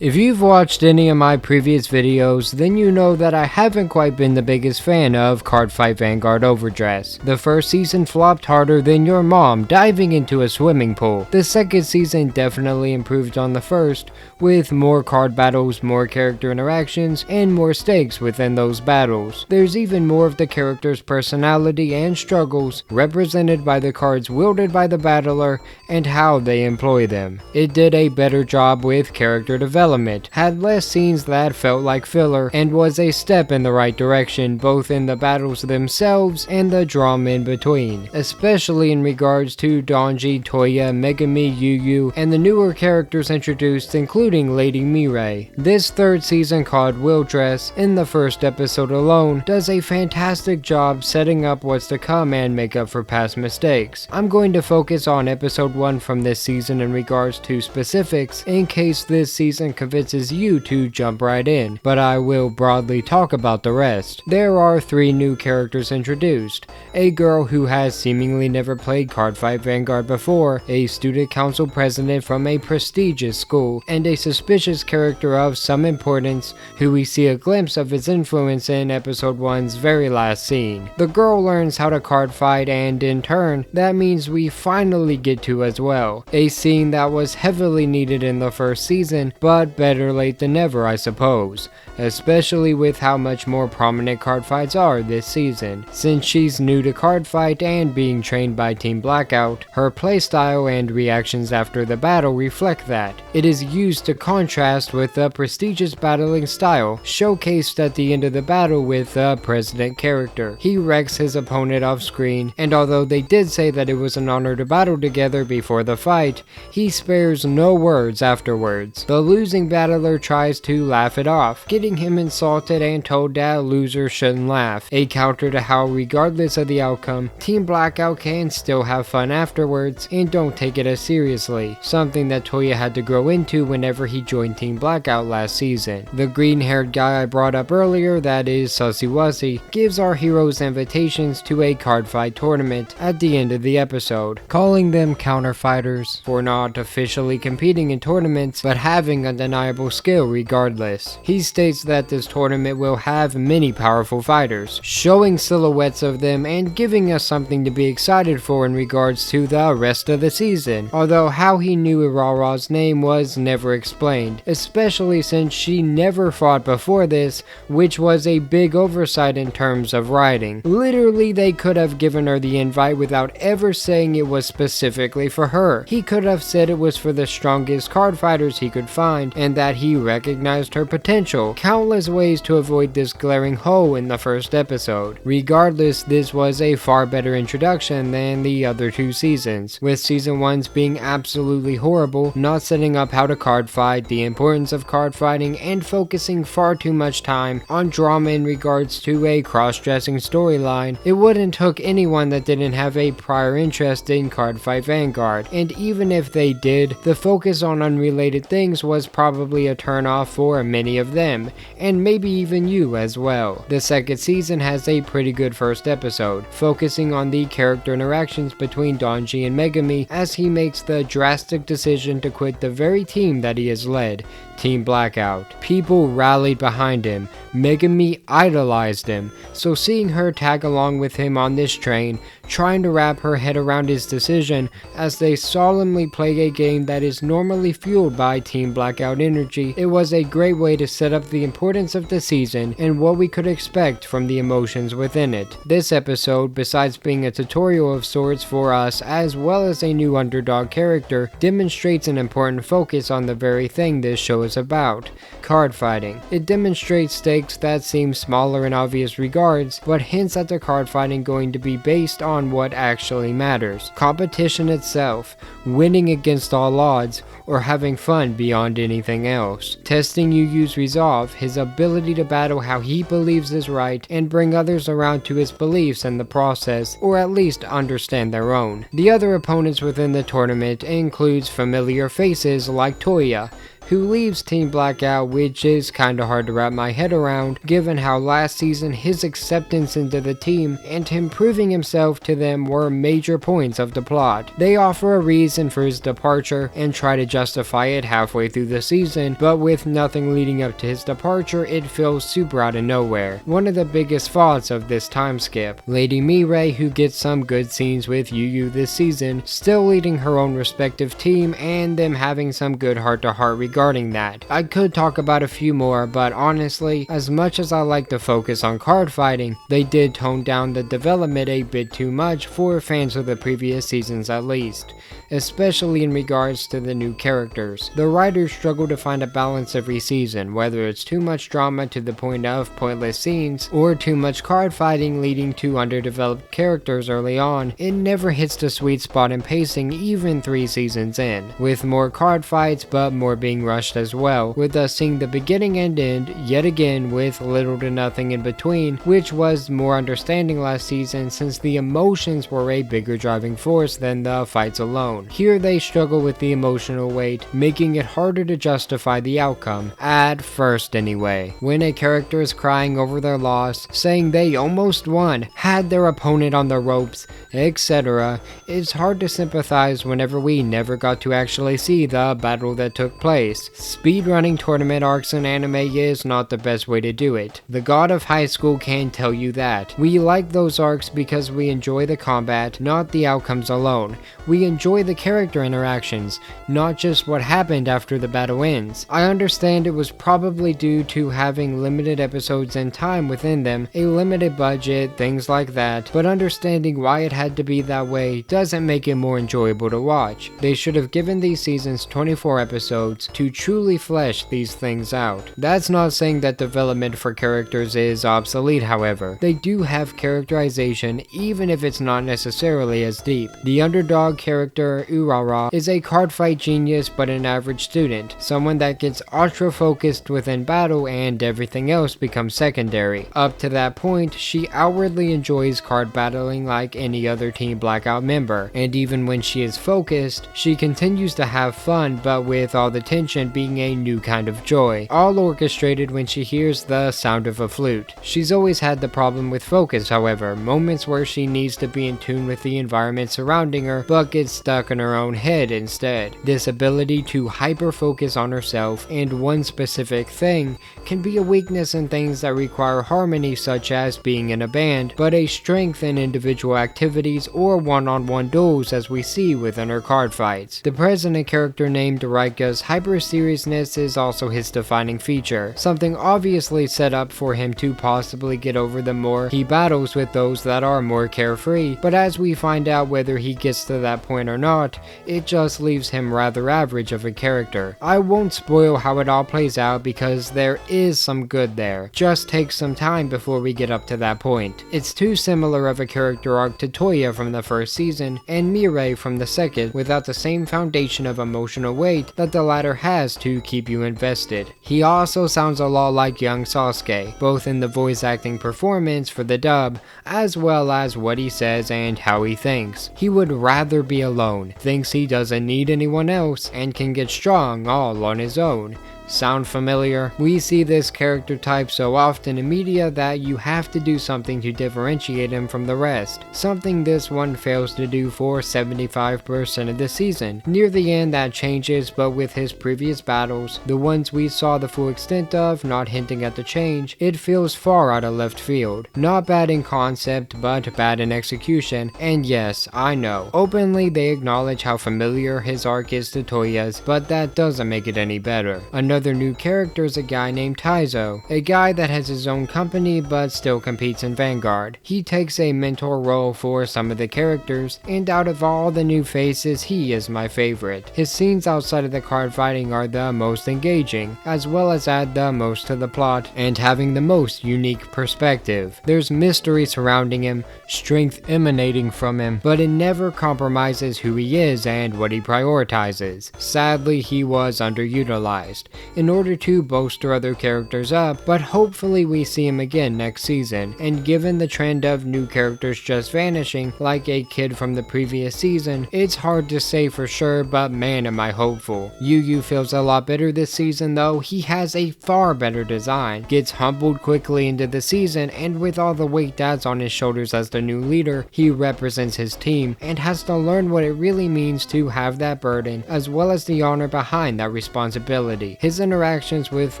If you've watched any of my previous videos, then you know that I haven't quite been the biggest fan of Cardfight Vanguard Will+Dress. The first season flopped harder than your mom diving into a swimming pool. The second season definitely improved on the first, with more card battles, more character interactions, and more stakes within those battles. There's even more of the character's personality and struggles represented by the cards wielded by the battler and how they employ them. It did a better job with character development, had less scenes that felt like filler, and was a step in the right direction both in the battles themselves and the drama in between, especially in regards to Donji, Toya, Megami, Yu, and the newer characters introduced, including Lady Mirai. This third season called Will+Dress, in the first episode alone, does a fantastic job setting up what's to come and make up for past mistakes. I'm going to focus on episode 1 from this season in regards to specifics in case this season convinces you to jump right in, but I will broadly talk about the rest. There are 3 new characters introduced: a girl who has seemingly never played Cardfight Vanguard before, a student council president from a prestigious school, and a suspicious character of some importance who we see a glimpse of his influence in episode 1's very last scene. The girl learns how to card fight, and in turn, that means we finally get to as well. A scene that was heavily needed in the first season, but better late than never, I suppose, especially with how much more prominent card fights are this season. Since she's new to card fight and being trained by Team Blackout, her playstyle and reactions after the battle reflect that. It is used to contrast with the prestigious battling style showcased at the end of the battle with the president character. He wrecks his opponent off screen, and although they did say that it was an honor to battle together before the fight, he spares no words afterwards. The losing battler tries to laugh it off, getting him insulted and told that losers shouldn't laugh, a counter to how regardless of the outcome, Team Blackout can still have fun afterwards and don't take it as seriously, something that Toya had to grow into whenever he joined Team Blackout last season. The green-haired guy I brought up earlier, that is Susiwasi, gives our heroes invitations to a card fight tournament at the end of the episode, calling them counterfighters for not officially competing in tournaments but having undeniable skill regardless. He states that this tournament will have many powerful fighters, showing silhouettes of them and giving us something to be excited for in regards to the rest of the season, although how he knew Irara's name was never explained, especially since she never fought before this, which was a big oversight in terms of writing. Literally, they could have given her the invite without ever saying it was specifically for her. He could have said it was for the strongest card fighters he could find, and that he recognized her potential. Countless ways to avoid this glaring hole in the first episode. Regardless, this was a far better introduction than the other 2 seasons, with season 1's being absolutely horrible, not setting up how to card fight, the importance of card fighting, and focusing far too much time on drama in regards to a cross-dressing storyline. It wouldn't took anyone that didn't have a prior interest in Cardfight Vanguard, and even if they did, the focus on unrelated things was probably a turn-off for many of them, and maybe even you as well. The second season has a pretty good first episode, focusing on the character interactions between Donji and Megami as he makes the drastic decision to quit the very team that he has led, Team Blackout. People rallied behind him. Megami idolized him, so seeing her tag along with him on this train, trying to wrap her head around his decision as they solemnly play a game that is normally fueled by Team Blackout energy, it was a great way to set up the importance of the season and what we could expect from the emotions within it. This episode, besides being a tutorial of sorts for us as well as a new underdog character, demonstrates an important focus on the very thing this show is about: card fighting. It demonstrates stakes that seem smaller in obvious regards, but hints at the card fighting going to be based on what actually matters: competition itself, winning against all odds, or having fun beyond anything else. Testing Yu's resolve, his ability to battle how he believes is right and bring others around to his beliefs in the process, or at least understand their own. The other opponents within the tournament includes familiar faces like Toya, who leaves Team Blackout, which is kinda hard to wrap my head around given how last season his acceptance into the team and him proving himself to them were major points of the plot. They offer a reason for his departure and try to justify it halfway through the season, but with nothing leading up to his departure, it feels super out of nowhere. One of the biggest faults of this time skip. Lady Mirai, who gets some good scenes with Yu this season, still leading her own respective team and them having some good heart-to-heart regarding that. I could talk about a few more, but honestly, as much as I like to focus on card fighting, they did tone down the development a bit too much for fans of the previous seasons at least, especially in regards to the new characters. The writers struggle to find a balance every season, whether it's too much drama to the point of pointless scenes, or too much card fighting leading to underdeveloped characters early on. It never hits the sweet spot in pacing even 3 seasons in, with more card fights but more being rushed as well, with us seeing the beginning and end yet again with little to nothing in between, which was more understanding last season since the emotions were a bigger driving force than the fights alone. Here they struggle with the emotional weight, making it harder to justify the outcome, at first anyway. When a character is crying over their loss, saying they almost won, had their opponent on the ropes, etc., it's hard to sympathize whenever we never got to actually see the battle that took place. Speedrunning tournament arcs in anime is not the best way to do it. The god of high school can tell you that. We like those arcs because we enjoy the combat, not the outcomes alone. We enjoy the character interactions, not just what happened after the battle ends. I understand it was probably due to having limited episodes and time within them, a limited budget, things like that, but understanding why it had to be that way doesn't make it more enjoyable to watch. They should have given these seasons 24 episodes to truly flesh these things out. That's not saying that development for characters is obsolete, however. They do have characterization even if it's not necessarily as deep. The underdog character Urara is a card fight genius but an average student, someone that gets ultra focused within battle and everything else becomes secondary. Up to that point, she outwardly enjoys card battling like any other Team Blackout member, and even when she is focused, she continues to have fun but with all the tension being a new kind of joy, all orchestrated when she hears the sound of a flute. She's always had the problem with focus, however, moments where she needs to be in tune with the environment surrounding her but gets stuck in her own head instead. This ability to hyper-focus on herself and one specific thing can be a weakness in things that require harmony, such as being in a band, but a strength in individual activities or one-on-one duels as we see within her card fights. The president character named Raika's hyper-seriousness is also his defining feature, something obviously set up for him to possibly get over the more he battles with those that are more carefree, but as we find out whether he gets to that point or not, it just leaves him rather average of a character. I won't spoil how it all plays out because there is some good there. Just take some time before we get up to that point. It's too similar of a character arc to Toya from the first season and Mirai from the second, without the same foundation of emotional weight that the latter has to keep you invested. He also sounds a lot like young Sasuke, both in the voice acting performance for the dub, as well as what he says and how he thinks. He would rather be alone, thinks he doesn't need anyone else, and can get strong all on his own. Sound familiar? We see this character type so often in media that you have to do something to differentiate him from the rest, something this one fails to do for 75% of the season. Near the end that changes, but with his previous battles, the ones we saw the full extent of, not hinting at the change, it feels far out of left field. Not bad in concept, but bad in execution, and yes, I know, openly they acknowledge how familiar his arc is to Toya's, but that doesn't make it any better. Another new character is a guy named Taizo, a guy that has his own company but still competes in Vanguard. He takes a mentor role for some of the characters, and out of all the new faces, he is my favorite. His scenes outside of the card fighting are the most engaging, as well as add the most to the plot, and having the most unique perspective. There's mystery surrounding him, strength emanating from him, but it never compromises who he is and what he prioritizes. Sadly, he was underutilized. in order to bolster other characters up, but hopefully we see him again next season. And given the trend of new characters just vanishing, like a kid from the previous season, it's hard to say for sure, but man am I hopeful. Yu feels a lot better this season though. He has a far better design, gets humbled quickly into the season, and with all the weight that's on his shoulders as the new leader, he represents his team and has to learn what it really means to have that burden, as well as the honor behind that responsibility. His interactions with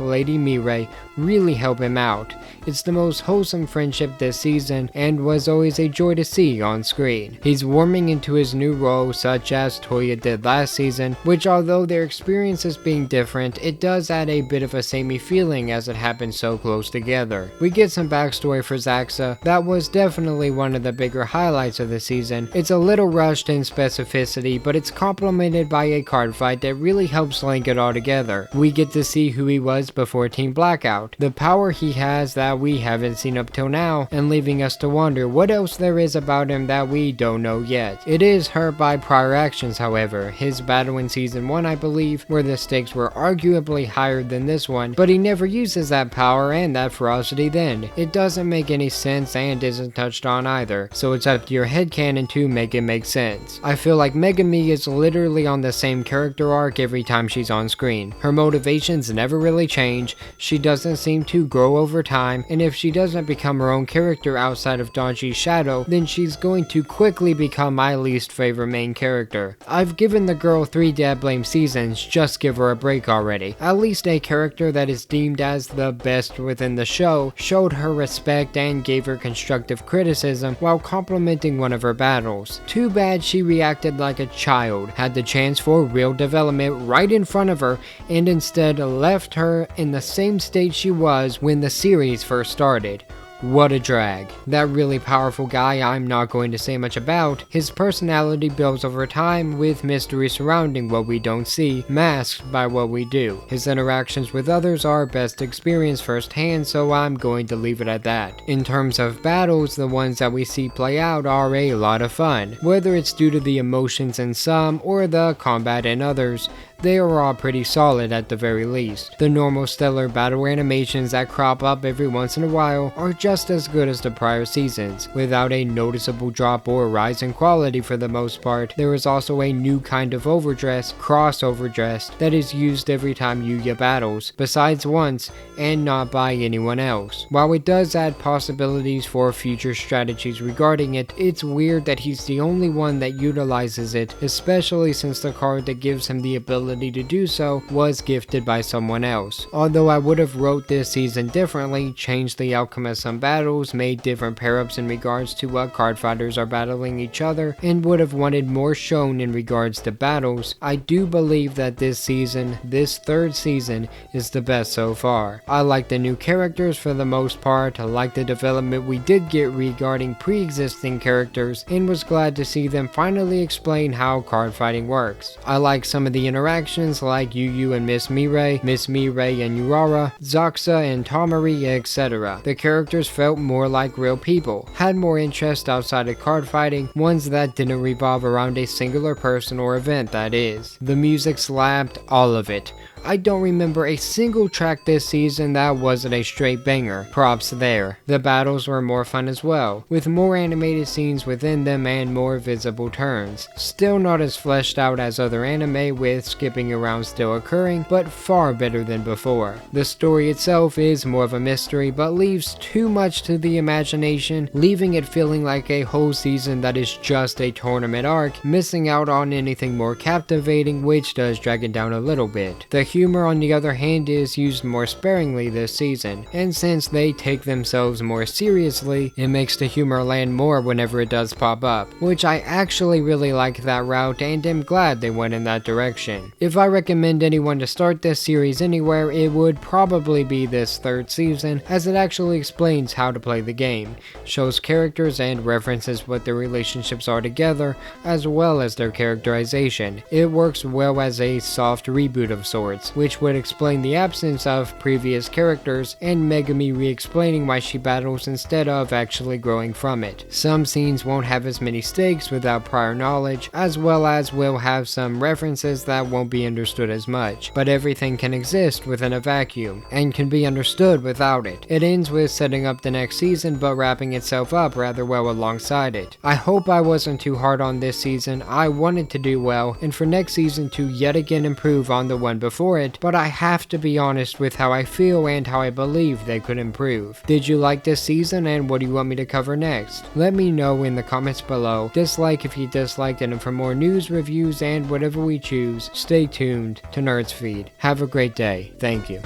Lady Mirai really help him out. It's the most wholesome friendship this season and was always a joy to see on screen. He's warming into his new role such as Toya did last season, which although their experiences being different, it does add a bit of a samey feeling as it happens so close together. We get some backstory for Zaxa. That was definitely one of the bigger highlights of the season. It's a little rushed in specificity, but it's complemented by a card fight that really helps link it all together. We get to see who he was before Team Blackout, the power he has that we haven't seen up till now, and leaving us to wonder what else there is about him that we don't know yet. It is hurt by prior actions however, his battle in season 1 I believe, where the stakes were arguably higher than this one, but he never uses that power and that ferocity then. It doesn't make any sense and isn't touched on either, so it's up to your headcanon to make it make sense. I feel like Megami is literally on the same character arc every time she's on screen. Her motivations never really change, she doesn't seem to grow over time, and if she doesn't become her own character outside of Donji's shadow, then she's going to quickly become my least favorite main character. I've given the girl 3 Dad Blame seasons, just give her a break already. At least a character that is deemed as the best within the show showed her respect and gave her constructive criticism while complimenting one of her battles. Too bad she reacted like a child, had the chance for real development right in front of her, and instead left her in the same state she was when the series first started. What a drag. That really powerful guy I'm not going to say much about. His personality builds over time with mystery surrounding what we don't see, masked by what we do. His interactions with others are best experienced firsthand, so I'm going to leave it at that. In terms of battles, the ones that we see play out are a lot of fun. Whether it's due to the emotions in some or the combat in others, they are all pretty solid at the very least. The normal stellar battle animations that crop up every once in a while are just as good as the prior seasons, without a noticeable drop or rise in quality for the most part. There is also a new kind of overdress, cross overdress, that is used every time Yuya battles, besides once, and not by anyone else. While it does add possibilities for future strategies regarding it, it's weird that he's the only one that utilizes it, especially since the card that gives him the ability to do so was gifted by someone else. Although I would have wrote this season differently, changed the outcome of some battles, made different pair-ups in regards to what card fighters are battling each other, and would have wanted more shown in regards to battles, I do believe that this season, this third season, is the best so far. I like the new characters for the most part, I like the development we did get regarding pre-existing characters, and was glad to see them finally explain how card fighting works. I like some of the interactions like Yu and Miss Mirai and Urara, Zaxa and Tamari, etc. The characters felt more like real people, had more interest outside of card fighting, ones that didn't revolve around a singular person or event that is. The music slapped, all of it. I don't remember a single track this season that wasn't a straight banger. Props there. The battles were more fun as well, with more animated scenes within them and more visible turns. Still not as fleshed out as other anime with skipping around still occurring, but far better than before. The story itself is more of a mystery but leaves too much to the imagination, leaving it feeling like a whole season that is just a tournament arc, missing out on anything more captivating, which does drag it down a little bit. The humor on the other hand is used more sparingly this season, and since they take themselves more seriously, it makes the humor land more whenever it does pop up, which I actually really like that route and am glad they went in that direction. If I recommend anyone to start this series anywhere, it would probably be this third season, as it actually explains how to play the game, shows characters and references what their relationships are together, as well as their characterization. It works well as a soft reboot of sorts, plots, which would explain the absence of previous characters and Megumi re-explaining why she battles instead of actually growing from it. Some scenes won't have as many stakes without prior knowledge, as well as will have some references that won't be understood as much, but everything can exist within a vacuum, and can be understood without it. It ends with setting up the next season but wrapping itself up rather well alongside it. I hope I wasn't too hard on this season. I wanted to do well, and for next season to yet again improve on the one before it, but I have to be honest with how I feel and how I believe they could improve. Did you like this season, and what do you want me to cover next? Let me know in the comments below. Dislike if you disliked it, and for more news, reviews, and whatever we choose, stay tuned to Nerdsfeed. Have a great day. Thank you.